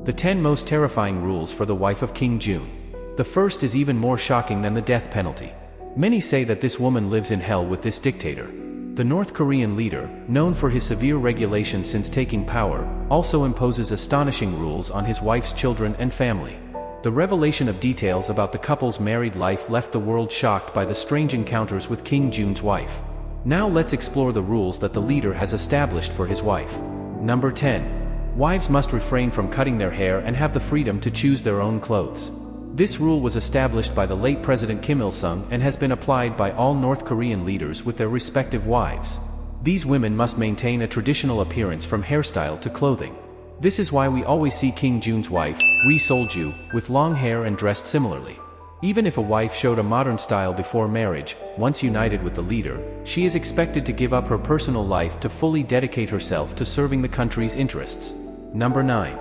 The 10 most terrifying rules for the wife of King Jong. The first is even more shocking than the death penalty. Many say that this woman lives in hell with this dictator. The North Korean leader, known for his severe regulation since taking power, also imposes astonishing rules on his wife's children and family. The revelation of details about the couple's married life left the world shocked by the strange encounters with King Jong's wife. Now let's explore the rules that the leader has established for his wife. Number 10. Wives must refrain from cutting their hair and have the freedom to choose their own clothes. This rule was established by the late President Kim Il-sung and has been applied by all North Korean leaders with their respective wives. These women must maintain a traditional appearance from hairstyle to clothing. This is why we always see King Jong's wife, Ri Sol-ju, with long hair and dressed similarly. Even if a wife showed a modern style before marriage, once united with the leader, she is expected to give up her personal life to fully dedicate herself to serving the country's interests. Number 9.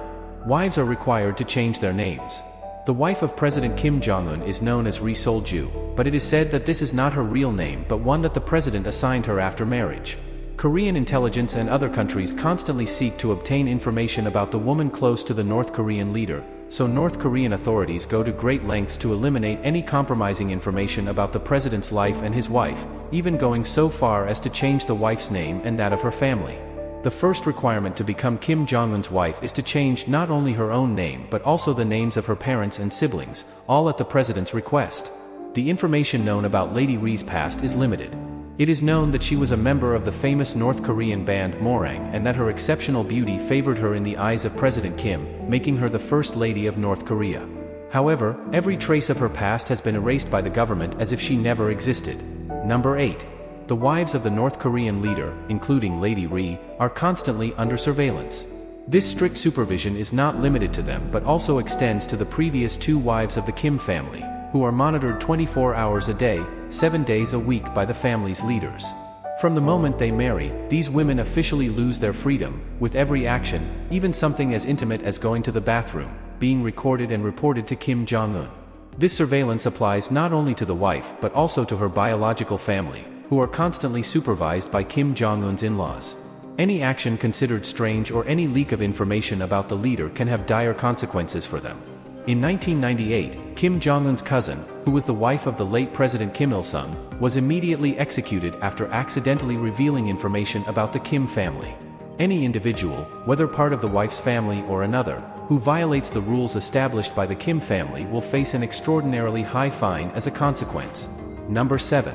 Wives are required to change their names. The wife of President Kim Jong-un is known as Ri Sol-ju, but it is said that this is not her real name but one that the president assigned her after marriage. Korean intelligence and other countries constantly seek to obtain information about the woman close to the North Korean leader, so North Korean authorities go to great lengths to eliminate any compromising information about the president's life and his wife, even going so far as to change the wife's name and that of her family. The first requirement to become Kim Jong-un's wife is to change not only her own name but also the names of her parents and siblings, all at the president's request. The information known about Lady Ri's past is limited. It is known that she was a member of the famous North Korean band Morang and that her exceptional beauty favored her in the eyes of President Kim, making her the First Lady of North Korea. However, every trace of her past has been erased by the government as if she never existed. Number 8. The wives of the North Korean leader, including Lady Ri, are constantly under surveillance. This strict supervision is not limited to them but also extends to the previous 2 wives of the Kim family, who are monitored 24 hours a day, 7 days a week by the family's leaders. From the moment they marry, these women officially lose their freedom, with every action, even something as intimate as going to the bathroom, being recorded and reported to Kim Jong-un. This surveillance applies not only to the wife but also to her biological family, who are constantly supervised by Kim Jong-un's in-laws. Any action considered strange or any leak of information about the leader can have dire consequences for them. In 1998, Kim Jong-un's cousin, who was the wife of the late President Kim Il-sung, was immediately executed after accidentally revealing information about the Kim family. Any individual, whether part of the wife's family or another, who violates the rules established by the Kim family will face an extraordinarily high fine as a consequence. Number 7.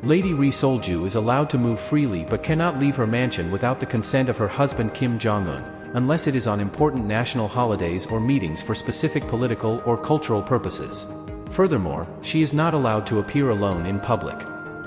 Lady Ri Sol-ju is allowed to move freely but cannot leave her mansion without the consent of her husband Kim Jong-un, unless it is on important national holidays or meetings for specific political or cultural purposes. Furthermore, she is not allowed to appear alone in public.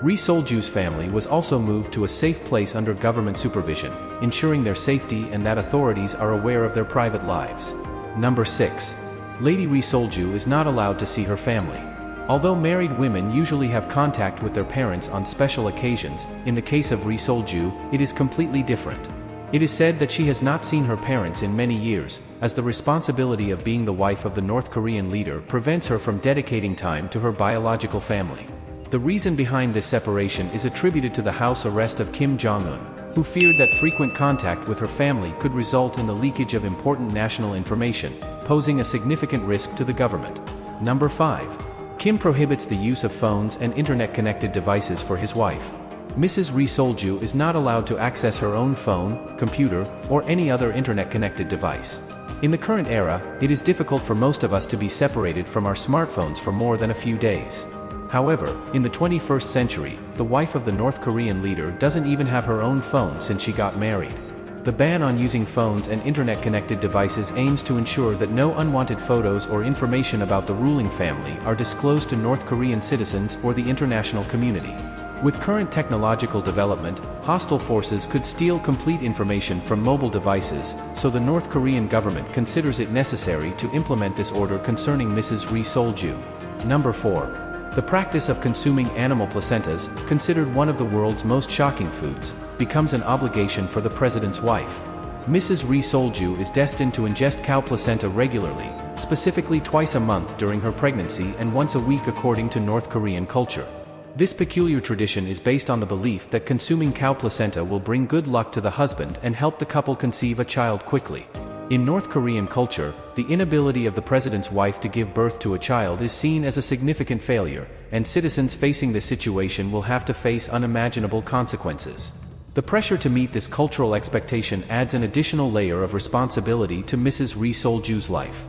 Ri Sol-ju's family was also moved to a safe place under government supervision, ensuring their safety and that authorities are aware of their private lives. Number 6. Lady Ri Sol-ju is not allowed to see her family. Although married women usually have contact with their parents on special occasions, in the case of Ri Sol-ju, it is completely different. It is said that she has not seen her parents in many years, as the responsibility of being the wife of the North Korean leader prevents her from dedicating time to her biological family. The reason behind this separation is attributed to the house arrest of Kim Jong-un, who feared that frequent contact with her family could result in the leakage of important national information, posing a significant risk to the government. Number 5. Kim prohibits the use of phones and internet-connected devices for his wife. Mrs. Ri Sol-ju is not allowed to access her own phone, computer, or any other internet-connected device. In the current era, it is difficult for most of us to be separated from our smartphones for more than a few days. However, in the 21st century, the wife of the North Korean leader doesn't even have her own phone since she got married. The ban on using phones and internet-connected devices aims to ensure that no unwanted photos or information about the ruling family are disclosed to North Korean citizens or the international community. With current technological development, hostile forces could steal complete information from mobile devices, so the North Korean government considers it necessary to implement this order concerning Mrs. Ri Sol-ju. Number 4. The practice of consuming animal placentas, considered one of the world's most shocking foods, becomes an obligation for the president's wife. Mrs. Ri Sol-ju is destined to ingest cow placenta regularly, specifically twice a month during her pregnancy and once a week according to North Korean culture. This peculiar tradition is based on the belief that consuming cow placenta will bring good luck to the husband and help the couple conceive a child quickly. In North Korean culture, the inability of the president's wife to give birth to a child is seen as a significant failure, and citizens facing this situation will have to face unimaginable consequences. The pressure to meet this cultural expectation adds an additional layer of responsibility to Mrs. Ri Sol-ju's life.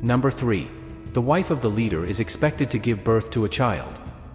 Number 3. The wife of the leader is expected to give birth to a child.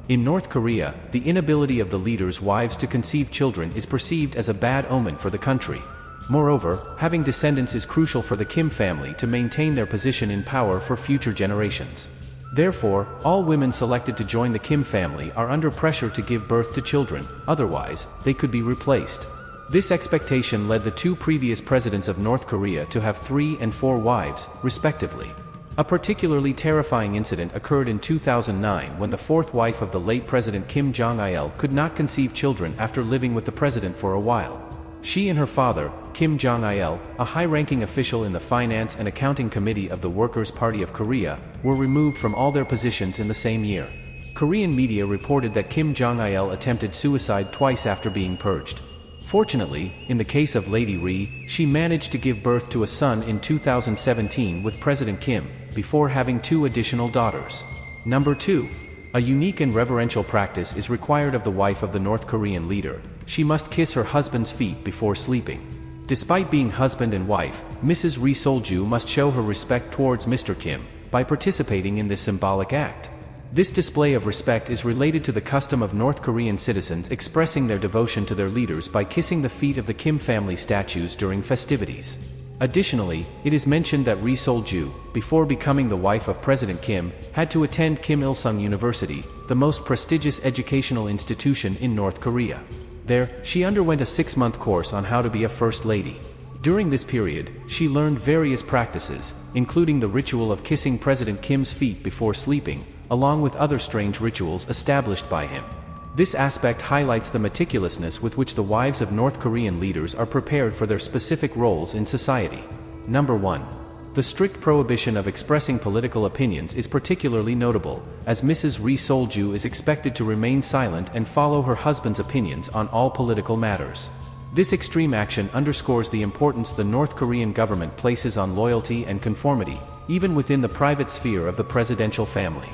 In North Korea, the inability of the leader's wives to conceive children is perceived as a bad omen for the country. Moreover, having descendants is crucial for the Kim family to maintain their position in power for future generations. Therefore, all women selected to join the Kim family are under pressure to give birth to children, otherwise, they could be replaced. This expectation led the two previous presidents of North Korea to have 3 and 4 wives, respectively. A particularly terrifying incident occurred in 2009 when the 4th wife of the late President Kim Jong-il could not conceive children after living with the president for a while. She and her father, Kim Jong-il, a high-ranking official in the Finance and Accounting Committee of the Workers' Party of Korea, were removed from all their positions in the same year. Korean media reported that Kim Jong-il attempted suicide twice after being purged. Fortunately, in the case of Lady Ri, she managed to give birth to a son in 2017 with President Kim, before having 2 additional daughters. Number 2. A unique and reverential practice is required of the wife of the North Korean leader. She must kiss her husband's feet before sleeping. Despite being husband and wife, Mrs. Ri Sol-ju must show her respect towards Mr. Kim by participating in this symbolic act. This display of respect is related to the custom of North Korean citizens expressing their devotion to their leaders by kissing the feet of the Kim family statues during festivities. Additionally, it is mentioned that Ri Sol-ju, before becoming the wife of President Kim, had to attend Kim Il-sung University, the most prestigious educational institution in North Korea. There, she underwent a 6-month course on how to be a first lady. During this period, she learned various practices, including the ritual of kissing President Kim's feet before sleeping, along with other strange rituals established by him. This aspect highlights the meticulousness with which the wives of North Korean leaders are prepared for their specific roles in society. Number 1. The strict prohibition of expressing political opinions is particularly notable, as Mrs. Ri Sol-ju is expected to remain silent and follow her husband's opinions on all political matters. This extreme action underscores the importance the North Korean government places on loyalty and conformity, even within the private sphere of the presidential family.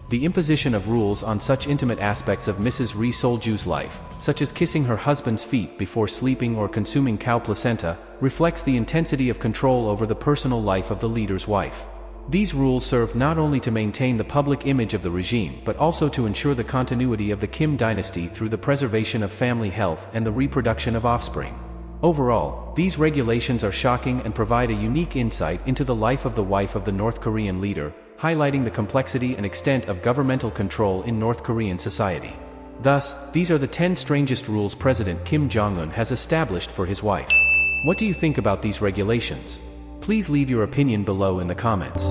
The imposition of rules on such intimate aspects of Mrs. Ri Sol-ju's life, such as kissing her husband's feet before sleeping or consuming cow placenta, reflects the intensity of control over the personal life of the leader's wife. These rules serve not only to maintain the public image of the regime but also to ensure the continuity of the Kim dynasty through the preservation of family health and the reproduction of offspring. Overall, these regulations are shocking and provide a unique insight into the life of the wife of the North Korean leader, highlighting the complexity and extent of governmental control in North Korean society. Thus, these are the 10 strangest rules President Kim Jong-un has established for his wife. What do you think about these regulations? Please leave your opinion below in the comments.